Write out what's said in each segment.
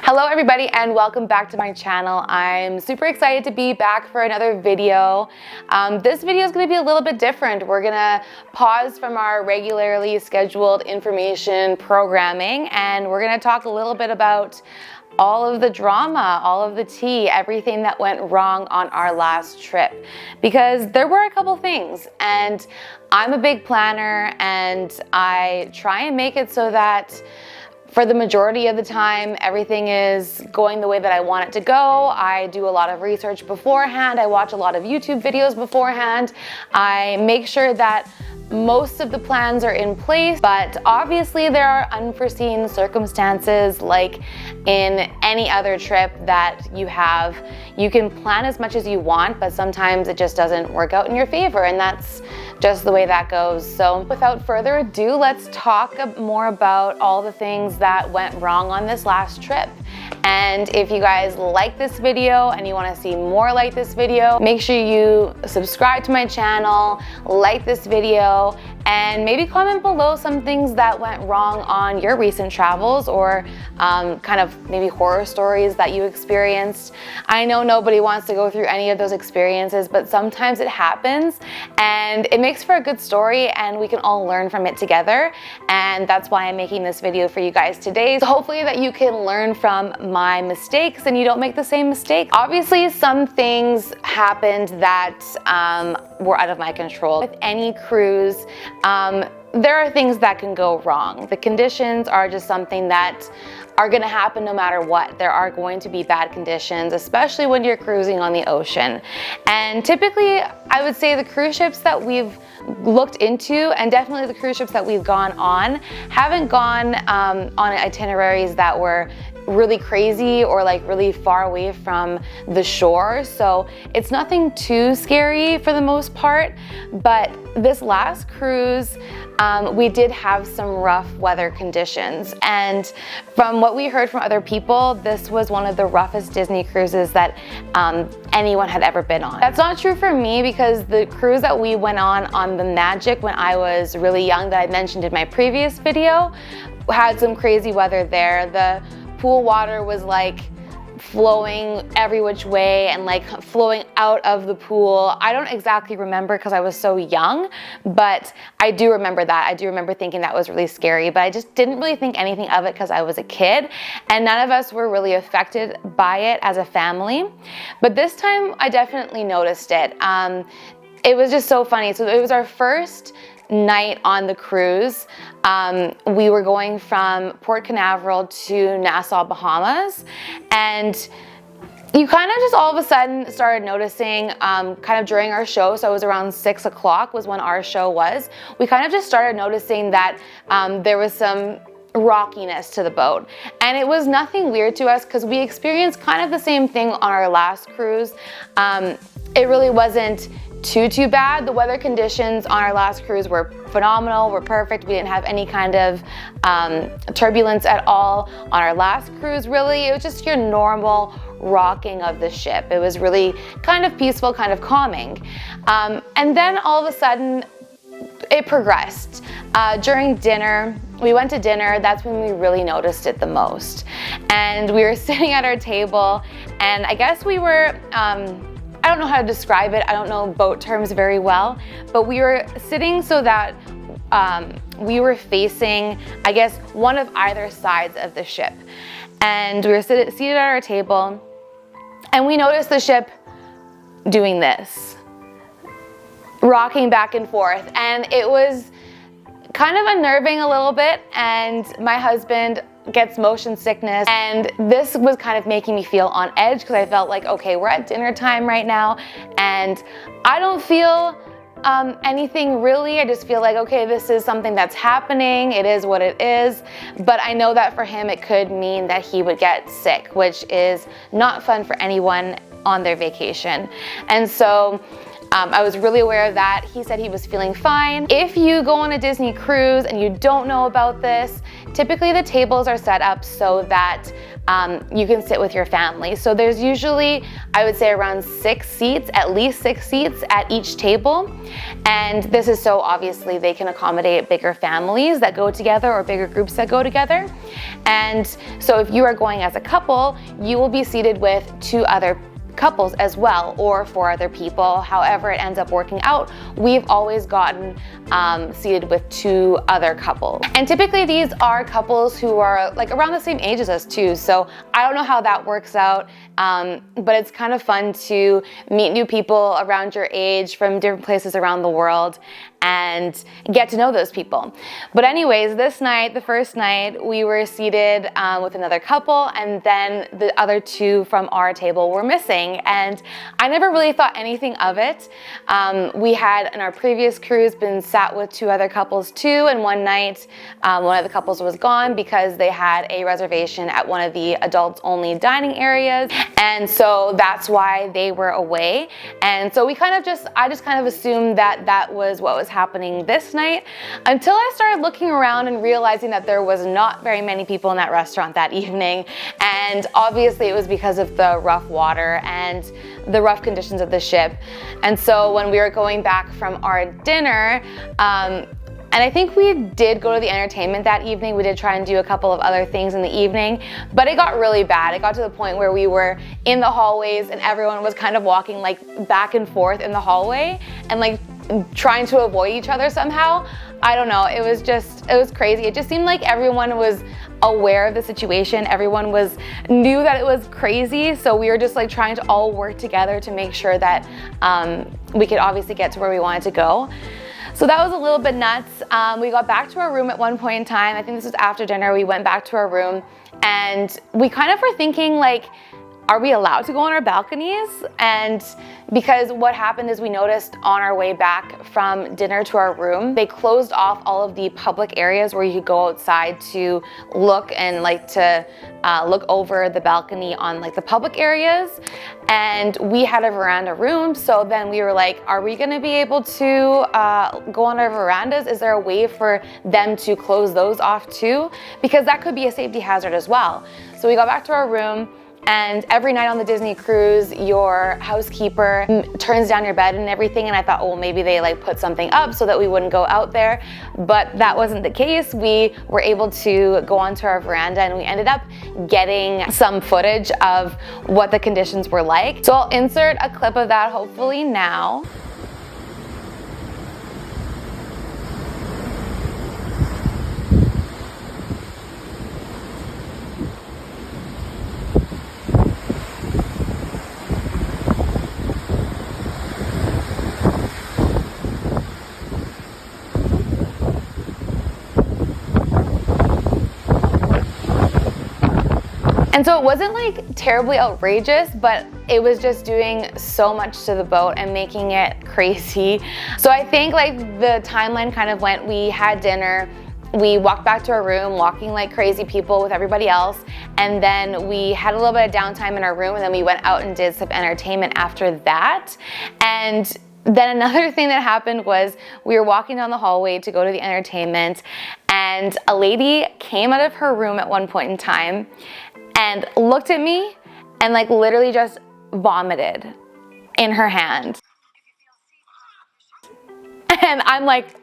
Hello everybody and welcome back to my channel. I'm super excited to be back for another video. This video is going to be a little bit different. We're going to pause from our regularly scheduled information programming and we're going to talk a little bit about all of the drama, all of the tea, everything that went wrong on our last trip. Because there were a couple things, and I'm a big planner and I try and make it so that for the majority of the time, everything is going the way that I want it to go. I do a lot of research beforehand. I watch a lot of YouTube videos beforehand. I make sure that most of the plans are in place, but obviously there are unforeseen circumstances like in any other trip that you have. You can plan as much as you want, but sometimes it just doesn't work out in your favor, and that's just the way that goes. So without further ado, let's talk more about all the things that went wrong on this last trip. And if you guys like this video and you want to see more like this video, make sure you subscribe to my channel, like this video, and maybe comment below some things that went wrong on your recent travels, or kind of maybe horror stories that you experienced. I know nobody wants to go through any of those experiences, but sometimes it happens and it makes for a good story and we can all learn from it together. And that's why I'm making this video for you guys today. So hopefully that you can learn from my mistakes and you don't make the same mistake. Obviously, some things happened that were out of my control. With any cruise, there are things that can go wrong. The conditions are just something that are going to happen no matter what. There are going to be bad conditions, especially when you're cruising on the ocean. And typically, I would say the cruise ships that we've looked into, and definitely the cruise ships that we've gone on, haven't gone on itineraries that were really crazy or like really far away from the shore. So it's nothing too scary for the most part. But this last cruise, we did have some rough weather conditions. And from what we heard from other people, this was one of the roughest Disney cruises that anyone had ever been on. That's not true for me, because the cruise that we went on the Magic when I was really young, that I mentioned in my previous video, had some crazy weather there. The pool water was like flowing every which way and like flowing out of the pool. I don't exactly remember because I was so young, but I do remember that. I do remember thinking that was really scary, but I just didn't really think anything of it because I was a kid and none of us were really affected by it as a family. But this time I definitely noticed it. It was just so funny. So it was our first night on the cruise. We were going from Port Canaveral to Nassau, Bahamas, and you kind of just all of a sudden started noticing kind of during our show, so it was around 6 o'clock was when our show was, we kind of just started noticing that there was some rockiness to the boat. And it was nothing weird to us because we experienced kind of the same thing on our last cruise. It really wasn't too bad. The weather conditions on our last cruise were phenomenal, were perfect. We didn't have any kind of turbulence at all on our last cruise, really. It was just your normal rocking of the ship. It was really kind of peaceful, kind of calming. And then all of a sudden, it progressed. During dinner, we went to dinner. That's when we really noticed it the most. And we were sitting at our table, and I guess we were, I don't know how to describe it. I don't know boat terms very well, but we were sitting so that we were facing, I guess, one of either sides of the ship. And we were seated at our table, and we noticed the ship doing this, rocking back and forth. And it was kind of unnerving a little bit, and my husband gets motion sickness, and this was kind of making me feel on edge because I felt like, okay, we're at dinner time right now and I don't feel anything really. I just feel like, okay, this is something that's happening. It is what it is. But I know that for him it could mean that he would get sick, which is not fun for anyone on their vacation. And so I was really aware of that. He said he was feeling fine. If you go on a Disney cruise and you don't know about this, typically the tables are set up so that you can sit with your family. So there's usually, I would say, around 6 seats, at least 6 seats at each table. And this is so obviously they can accommodate bigger families that go together or bigger groups that go together. And so if you are going as a couple, you will be seated with 2 other couples as well, or 4 other people, however it ends up working out. We've always gotten seated with 2 other couples. And typically these are couples who are like around the same age as us too. So I don't know how that works out, but it's kind of fun to meet new people around your age from different places around the world and get to know those people. But anyways, this night, the first night, we were seated with another couple, and then the other 2 from our table were missing. And I never really thought anything of it. We had, in our previous cruise, been sat with 2 other couples too, and one night, one of the couples was gone because they had a reservation at one of the adults-only dining areas, and so that's why they were away. And so I just kind of assumed that that was what was happening this night, until I started looking around and realizing that there was not very many people in that restaurant that evening. And obviously it was because of the rough water and the rough conditions of the ship. And so when we were going back from our dinner, and I think we did go to the entertainment that evening. We did try and do a couple of other things in the evening, but it got really bad. It got to the point where we were in the hallways and everyone was kind of walking like back and forth in the hallway and like trying to avoid each other somehow. I don't know, it was crazy. It just seemed like everyone was aware of the situation. Everyone knew that it was crazy. So we were just like trying to all work together to make sure that we could obviously get to where we wanted to go. So that was a little bit nuts. We got back to our room at one point in time. I think this was after dinner. We went back to our room and we kind of were thinking like, are we allowed to go on our balconies? And because what happened is we noticed on our way back from dinner to our room, they closed off all of the public areas where you could go outside to look and like to look over the balcony on like the public areas. And we had a veranda room. So then we were like, are we gonna be able to go on our verandas? Is there a way for them to close those off too? Because that could be a safety hazard as well. So we got back to our room. And every night on the Disney cruise, your housekeeper turns down your bed and everything. And I thought, oh, well, maybe they like put something up so that we wouldn't go out there. But that wasn't the case. We were able to go onto our veranda and we ended up getting some footage of what the conditions were like. So I'll insert a clip of that hopefully now. And so it wasn't like terribly outrageous, but it was just doing so much to the boat and making it crazy. So I think like the timeline kind of went, we had dinner, we walked back to our room, walking like crazy people with everybody else. And then we had a little bit of downtime in our room and then we went out and did some entertainment after that. And then another thing that happened was we were walking down the hallway to go to the entertainment and a lady came out of her room at one point in time and looked at me and like literally just vomited in her hand. And I'm like,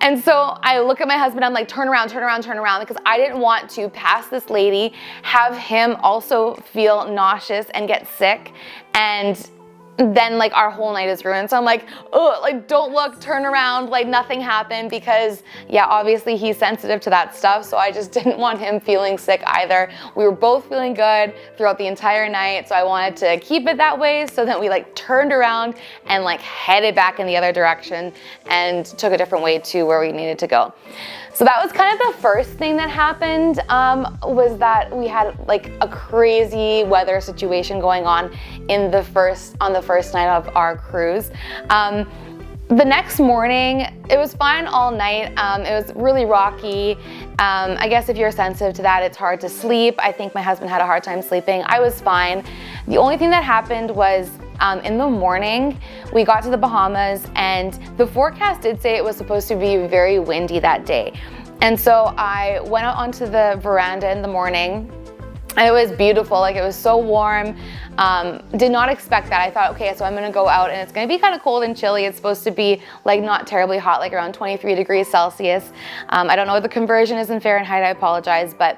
and so I look at my husband, I'm like, turn around, because I didn't want to pass this lady, have him also feel nauseous and get sick, and then like our whole night is ruined. So I'm like, oh, like don't look, turn around, like nothing happened, because yeah, obviously he's sensitive to that stuff. So I just didn't want him feeling sick either. We were both feeling good throughout the entire night. So I wanted to keep it that way. So then we like turned around and like headed back in the other direction and took a different way to where we needed to go. So that was kind of the first thing that happened, was that we had like a crazy weather situation going on on the first night of our cruise. The next morning, it was fine all night. It was really rocky. I guess if you're sensitive to that, it's hard to sleep. I think my husband had a hard time sleeping. I was fine. The only thing that happened was in the morning, we got to the Bahamas and the forecast did say it was supposed to be very windy that day. And so I went out onto the veranda in the morning, and it was beautiful. Like, it was so warm. Did not expect that. I thought, okay, so I'm gonna go out and it's gonna be kind of cold and chilly. It's supposed to be like not terribly hot, like around 23 degrees Celsius. I don't know what the conversion is in Fahrenheit, I apologize, but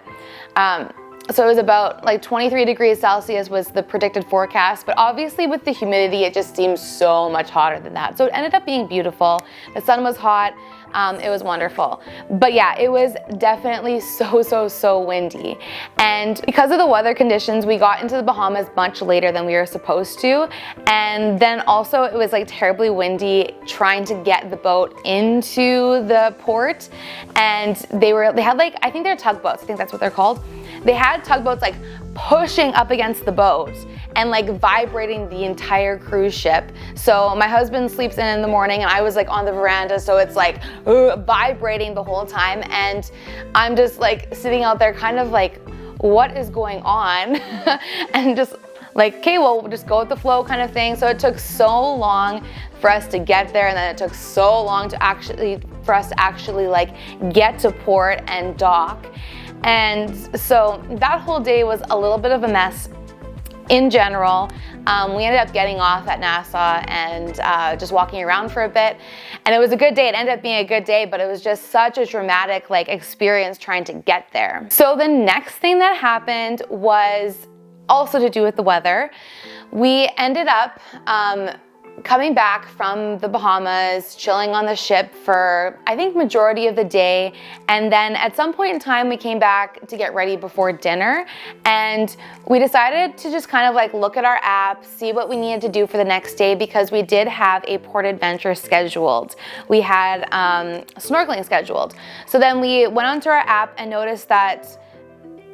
so it was about like 23 degrees Celsius was the predicted forecast, but obviously with the humidity, it just seems so much hotter than that. So it ended up being beautiful. The sun was hot. It was wonderful. But yeah, it was definitely so windy. And because of the weather conditions, we got into the Bahamas much later than we were supposed to. And then also it was like terribly windy trying to get the boat into the port. And they had like, I think they're tugboats. I think that's what they're called. They had tugboats like pushing up against the boat and like vibrating the entire cruise ship. So my husband sleeps in the morning and I was like on the veranda, so it's like vibrating the whole time, and I'm just like sitting out there kind of like, what is going on? And just like, okay, well, we'll just go with the flow kind of thing. So it took so long for us to get there, and then it took so long for us to actually like get to port and dock. And so that whole day was a little bit of a mess in general. We ended up getting off at Nassau and just walking around for a bit, and it was a good day. It ended up being a good day, but it was just such a dramatic like experience trying to get there. So the next thing that happened was also to do with the weather. We ended up coming back from the Bahamas, chilling on the ship for, I think, majority of the day. And then at some point in time, we came back to get ready before dinner. And we decided to just kind of like look at our app, see what we needed to do for the next day, because we did have a port adventure scheduled. We had snorkeling scheduled. So then we went onto our app and noticed that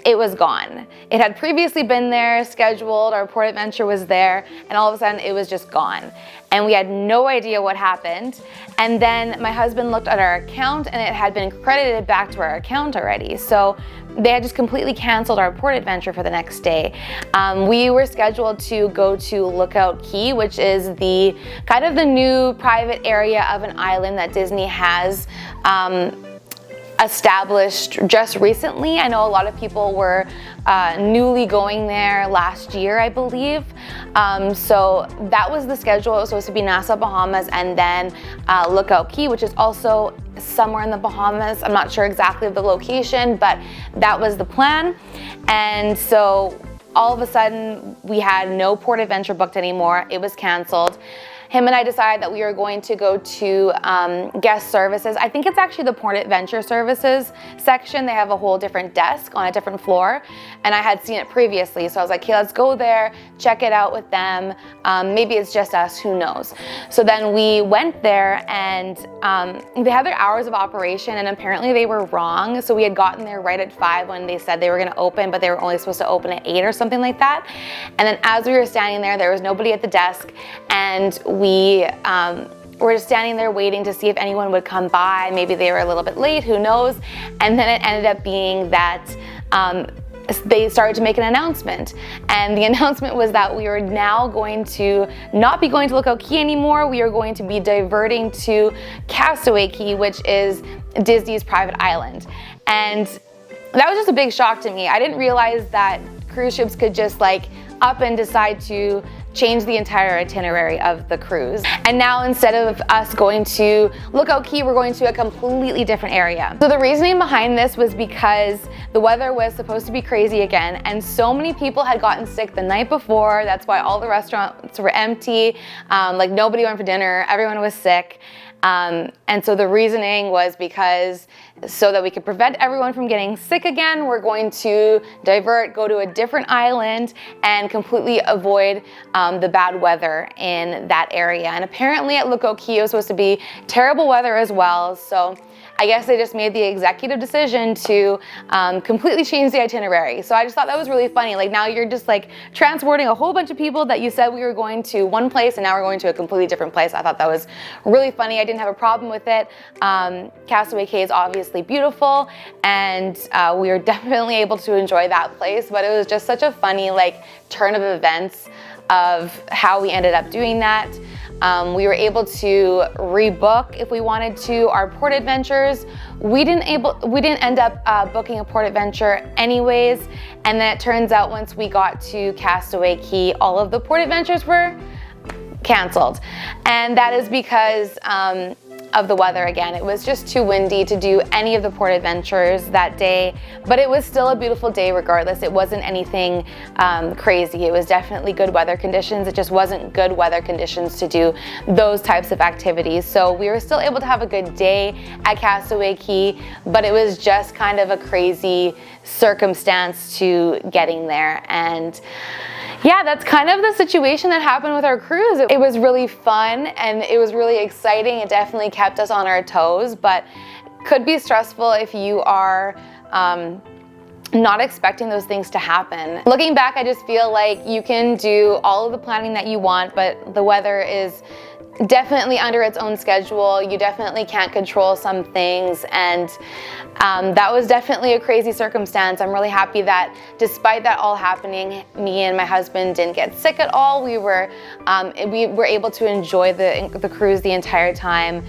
it was gone. It had previously been there, scheduled, our port adventure was there, and all of a sudden it was just gone. And we had no idea what happened. And then my husband looked at our account and it had been credited back to our account already. So they had just completely canceled our port adventure for the next day. We were scheduled to go to Lookout Cay, which is the kind of the new private area of an island that Disney has established just recently. I know a lot of people were newly going there last year, I believe. So that was the schedule. It was supposed to be Nassau, Bahamas, and then Lookout Cay, which is also somewhere in the Bahamas. I'm not sure exactly the location, but that was the plan. And so all of a sudden we had no port adventure booked anymore. It was canceled. Him and I decided that we were going to go to guest services. I think it's actually the Port Adventure Services section. They have a whole different desk on a different floor, and I had seen it previously. So I was like, okay, let's go there, check it out with them. Maybe it's just us, who knows? So then we went there, and they had their hours of operation, and apparently they were wrong. So we had gotten there right at 5 when they said they were gonna open, but they were only supposed to open at 8 or something like that. And then as we were standing there was nobody at the desk, and we were just standing there waiting to see if anyone would come by. Maybe they were a little bit late, who knows? And then it ended up being that they started to make an announcement. And the announcement was that we were now going to not be going to Lookout Cay anymore. We are going to be diverting to Castaway Cay, which is Disney's private island. And that was just a big shock to me. I didn't realize that cruise ships could just like up and decide to change the entire itinerary of the cruise. And now instead of us going to Lookout Cay, we're going to a completely different area. So the reasoning behind this was because the weather was supposed to be crazy again, and so many people had gotten sick the night before. That's why all the restaurants were empty. Like nobody went for dinner, everyone was sick. And so the reasoning was because so that we could prevent everyone from getting sick again, we're going to divert, go to a different island, and completely avoid the bad weather in that area. And apparently at Lookout Cay it was supposed to be terrible weather as well. So I guess they just made the executive decision to completely change the itinerary. So I just thought that was really funny. Like now you're just like transporting a whole bunch of people that you said we were going to one place, and now we're going to a completely different place. I thought that was really funny. I didn't have a problem with it. Castaway Cay is obviously beautiful, and we were definitely able to enjoy that place, but it was just such a funny like turn of events of how we ended up doing that. We were able to rebook if we wanted to our port adventures. We didn't end up booking a port adventure anyways, and then it turns out once we got to Castaway Cay, all of the port adventures were canceled, and that is because of the weather again. It was just too windy to do any of the port adventures that day, but it was still a beautiful day regardless. It wasn't anything crazy. It was definitely good weather conditions. It just wasn't good weather conditions to do those types of activities. So we were still able to have a good day at Castaway Cay, but it was just kind of a crazy circumstance to getting there. And yeah, that's kind of the situation that happened with our cruise. It was really fun and it was really exciting. It definitely kept us on our toes, but could be stressful if you are not expecting those things to happen. Looking back, I just feel like you can do all of the planning that you want, but the weather is definitely under its own schedule. You definitely can't control some things, and that was definitely a crazy circumstance. I'm really happy that despite that all happening, me and my husband didn't get sick at all. We were able to enjoy the cruise the entire time.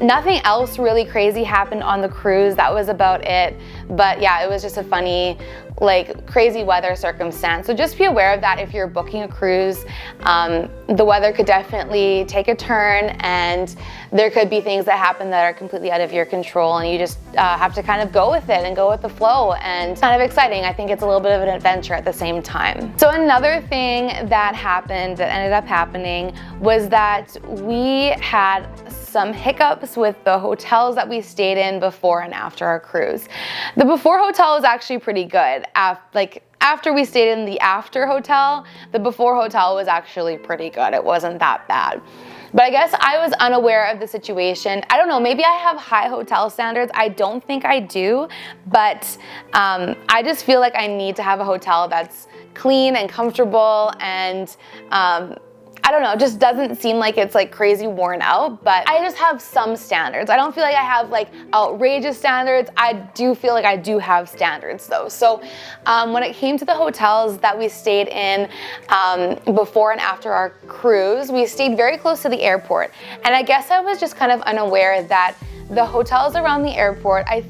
Nothing else really crazy happened on the cruise. That was about it. But yeah, it was just a funny, like, crazy weather circumstance. So just be aware of that if you're booking a cruise. The weather could definitely take a turn, and there could be things that happen that are completely out of your control, and you just have to kind of go with it and go with the flow, and kind of exciting. I think it's a little bit of an adventure at the same time. So another thing that happened, that ended up happening, was that we had some hiccups with the hotels that we stayed in before and after our cruise. The before hotel was actually pretty good. After we stayed in the after hotel, the before hotel was actually pretty good. It wasn't that bad. But I guess I was unaware of the situation. I don't know, maybe I have high hotel standards. I don't think I do, but I just feel like I need to have a hotel that's clean and comfortable, and I don't know, it just doesn't seem like it's like crazy worn out, but I just have some standards. I don't feel like I have like outrageous standards. I do feel like I do have standards though. So when it came to the hotels that we stayed in before and after our cruise, we stayed very close to the airport. And I guess I was just kind of unaware that the hotels around the airport, I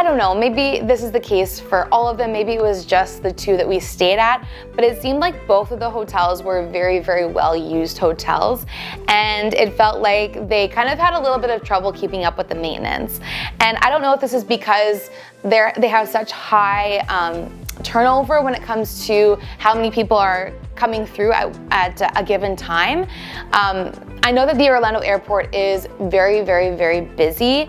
don't know, maybe this is the case for all of them, maybe it was just the two that we stayed at, but it seemed like both of the hotels were very, very well used hotels, and it felt like they kind of had a little bit of trouble keeping up with the maintenance. And I don't know if this is because they have such high turnover when it comes to how many people are coming through at a given time. I know that the Orlando airport is very, very, very busy,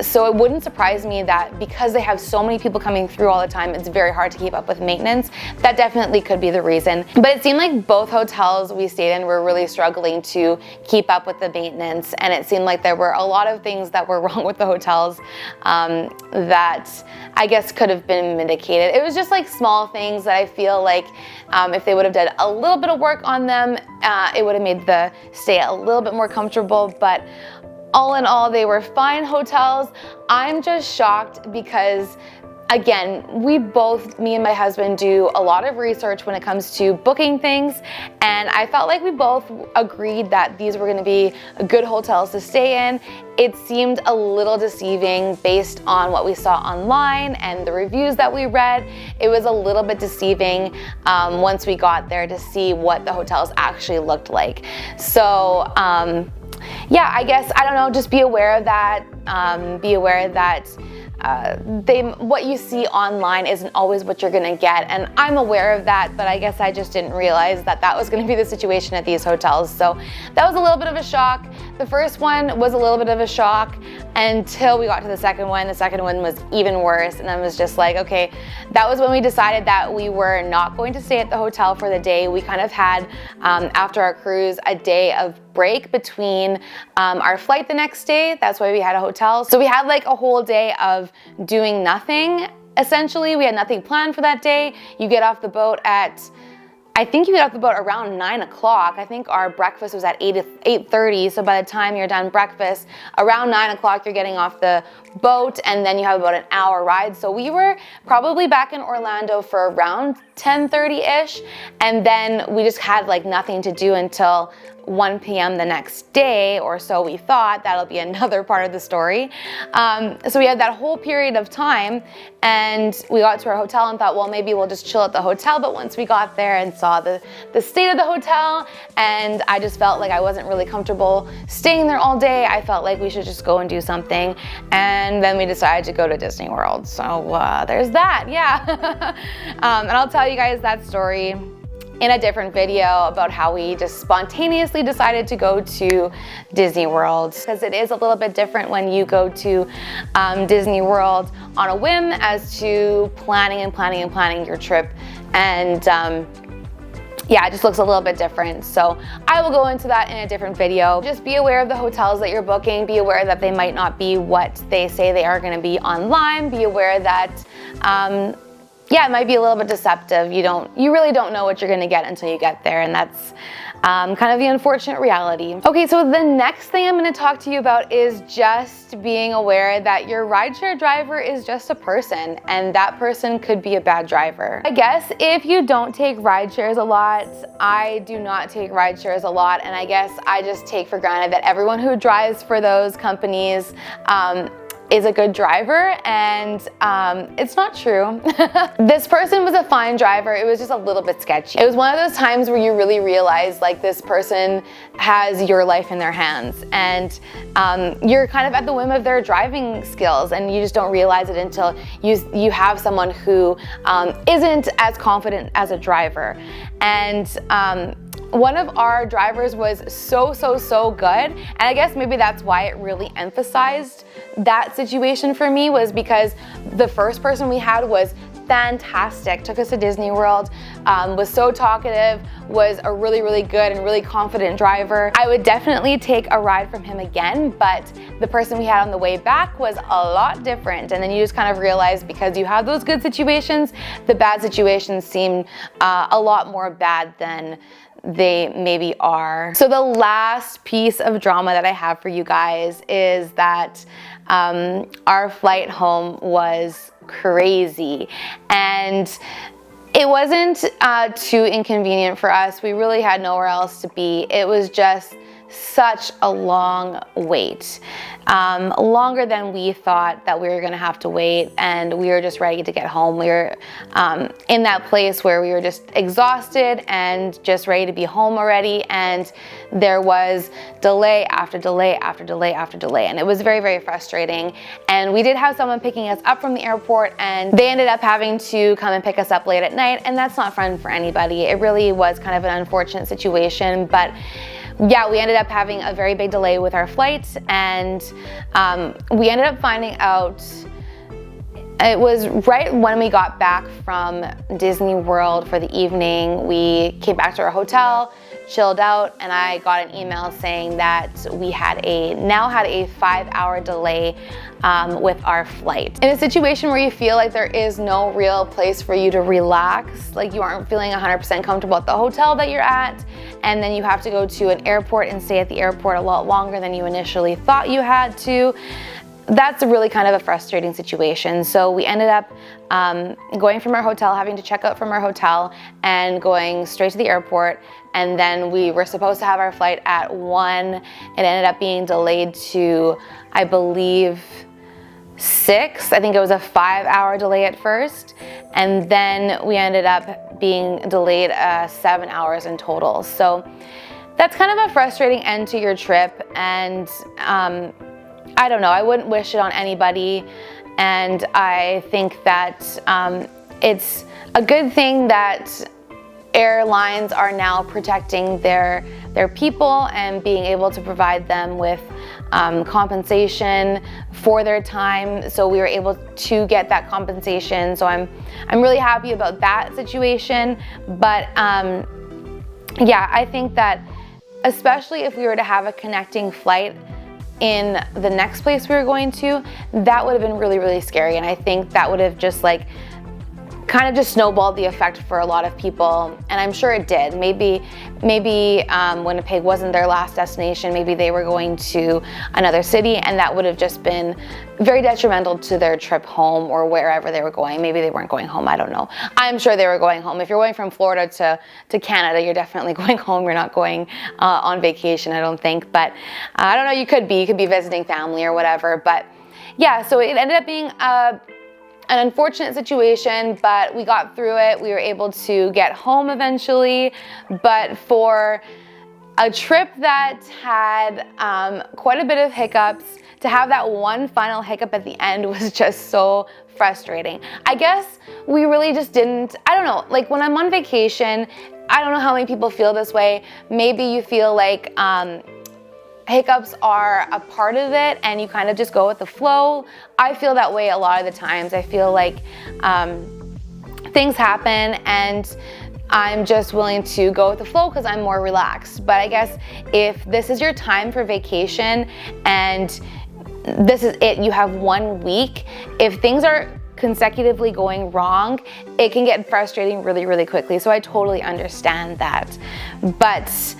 so it wouldn't surprise me that because they have so many people coming through all the time, it's very hard to keep up with maintenance. That definitely could be the reason. But it seemed like both hotels we stayed in were really struggling to keep up with the maintenance, and it seemed like there were a lot of things that were wrong with the hotels that I guess could have been mitigated. It was just like small things that I feel like if they would have done a little bit of work on them, it would have made the stay a little bit more comfortable. But all in all, they were fine hotels. I'm just shocked because, again, me and my husband do a lot of research when it comes to booking things, and I felt like we both agreed that these were going to be good hotels to stay in. It seemed a little deceiving based on what we saw online and the reviews that we read. It was a little bit deceiving once we got there to see what the hotels actually looked like. So yeah, I guess, I don't know, just be aware of that. Be aware that what you see online isn't always what you're gonna get, and I'm aware of that, but I guess I just didn't realize that that was gonna be the situation at these hotels. So that was a little bit of a shock. The first one was a little bit of a shock until we got to the second one. The second one was even worse, and I was just like, okay, that was when we decided that we were not going to stay at the hotel for the day. We kind of had, after our cruise, a day of break between our flight the next day. That's why we had a hotel. So we had like a whole day of doing nothing. Essentially, we had nothing planned for that day. You get off the boat at, I think you get off the boat around 9 o'clock. I think our breakfast was at 8:30. So by the time you're done breakfast, around 9 o'clock, you're getting off the boat, and then you have about an hour ride. So we were probably back in Orlando for around 10:30-ish. And then we just had like nothing to do until 1 p.m. the next day, or so we thought. That'll be another part of the story. So we had that whole period of time, and we got to our hotel and thought, well, maybe we'll just chill at the hotel. But once we got there and saw the state of the hotel, and I just felt like I wasn't really comfortable staying there all day, I felt like we should just go and do something. And then we decided to go to Disney World. So there's that, yeah. And I'll tell you guys that story in a different video about how we just spontaneously decided to go to Disney World, because it is a little bit different when you go to Disney World on a whim as to planning your trip. And yeah, it just looks a little bit different. So I will go into that in a different video. Just be aware of the hotels that you're booking. Be aware that they might not be what they say they are gonna be online. Be aware that yeah, it might be a little bit deceptive. You really don't know what you're gonna get until you get there, and that's kind of the unfortunate reality. Okay, so the next thing I'm gonna talk to you about is just being aware that your rideshare driver is just a person, and that person could be a bad driver. I guess if you don't take rideshares a lot, I do not take rideshares a lot, and I guess I just take for granted that everyone who drives for those companies is a good driver, and it's not true. This person was a fine driver. It was just a little bit sketchy. It was one of those times where you really realize like this person has your life in their hands, and you're kind of at the whim of their driving skills, and you just don't realize it until you have someone who isn't as confident as a driver. And one of our drivers was so good, and I guess maybe that's why it really emphasized that situation for me, was because the first person we had was fantastic, took us to Disney World, was so talkative, was a really good and really confident driver. I would definitely take a ride from him again, but the person we had on the way back was a lot different. And then you just kind of realize, because you have those good situations, the bad situations seem a lot more bad than they maybe are. So the last piece of drama that I have for you guys is that our flight home was crazy, and it wasn't too inconvenient for us. We really had nowhere else to be. It was just such a long wait, longer than we thought that we were gonna have to wait, and we were just ready to get home. We were in that place where we were just exhausted and just ready to be home already, and there was delay after delay after delay after delay, and it was very frustrating. And we did have someone picking us up from the airport, and they ended up having to come and pick us up late at night, and that's not fun for anybody. It really was kind of an unfortunate situation, but yeah, we ended up having a very big delay with our flight, and we ended up finding out, it was right when we got back from Disney World for the evening. We came back to our hotel, chilled out, and I got an email saying that we now had a 5-hour delay with our flight. In a situation where you feel like there is no real place for you to relax, like you aren't feeling 100% comfortable at the hotel that you're at, and then you have to go to an airport and stay at the airport a lot longer than you initially thought you had to, that's really kind of a frustrating situation. So we ended up going from our hotel, having to check out from our hotel and going straight to the airport. And then we were supposed to have our flight at 1. It ended up being delayed to, I believe, 6. I think it was a 5-hour delay at first. And then we ended up being delayed 7 hours in total. So that's kind of a frustrating end to your trip. And I don't know, I wouldn't wish it on anybody, and I think that it's a good thing that airlines are now protecting their people and being able to provide them with compensation for their time. So we were able to get that compensation. So I'm really happy about that situation. But yeah, I think that especially if we were to have a connecting flight in the next place we were going to, that would have been really scary. And I think that would have just like kind of just snowballed the effect for a lot of people, and I'm sure it did. Maybe Winnipeg wasn't their last destination. Maybe they were going to another city, and that would have just been very detrimental to their trip home or wherever they were going. Maybe they weren't going home, I don't know. I'm sure they were going home. If you're going from Florida to Canada, you're definitely going home. You're not going on vacation, I don't think. But I don't know, you could be visiting family or whatever. But yeah, so it ended up being an unfortunate situation, but we got through it. We were able to get home eventually, but for a trip that had quite a bit of hiccups, to have that one final hiccup at the end was just so frustrating. I guess we really just didn't, I don't know, like when I'm on vacation, I don't know how many people feel this way. Maybe you feel like hiccups are a part of it and you kind of just go with the flow. I feel that way a lot of the times. I feel like things happen and I'm just willing to go with the flow because I'm more relaxed. But I guess if this is your time for vacation and this is it, you have 1 week, if things are consecutively going wrong, it can get frustrating really, really quickly. So I totally understand that. But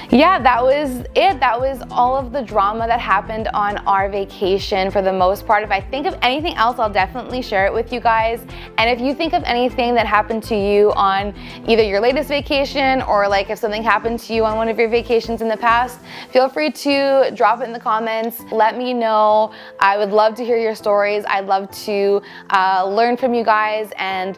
yeah, that was it. That was all of the drama that happened on our vacation for the most part. If I think of anything else, I'll definitely share it with you guys. And if you think of anything that happened to you on either your latest vacation or like if something happened to you on one of your vacations in the past, feel free to drop it in the comments. Let me know. I would love to hear your stories. I'd love to learn from you guys, and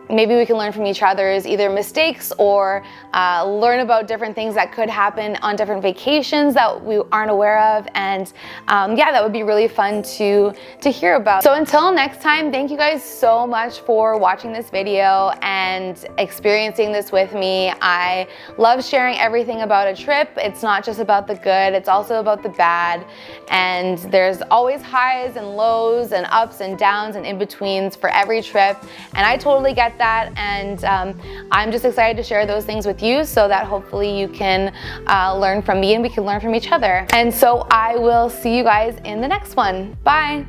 maybe we can learn from each other's either mistakes or learn about different things that could happen on different vacations that we aren't aware of. And yeah, that would be really fun to hear about. So until next time, thank you guys so much for watching this video and experiencing this with me. I love sharing everything about a trip. It's not just about the good, it's also about the bad. And there's always highs and lows and ups and downs and in-betweens for every trip. And I totally get that. And I'm just excited to share those things with you so that hopefully you can learn from me and we can learn from each other. And so I will see you guys in the next one. Bye.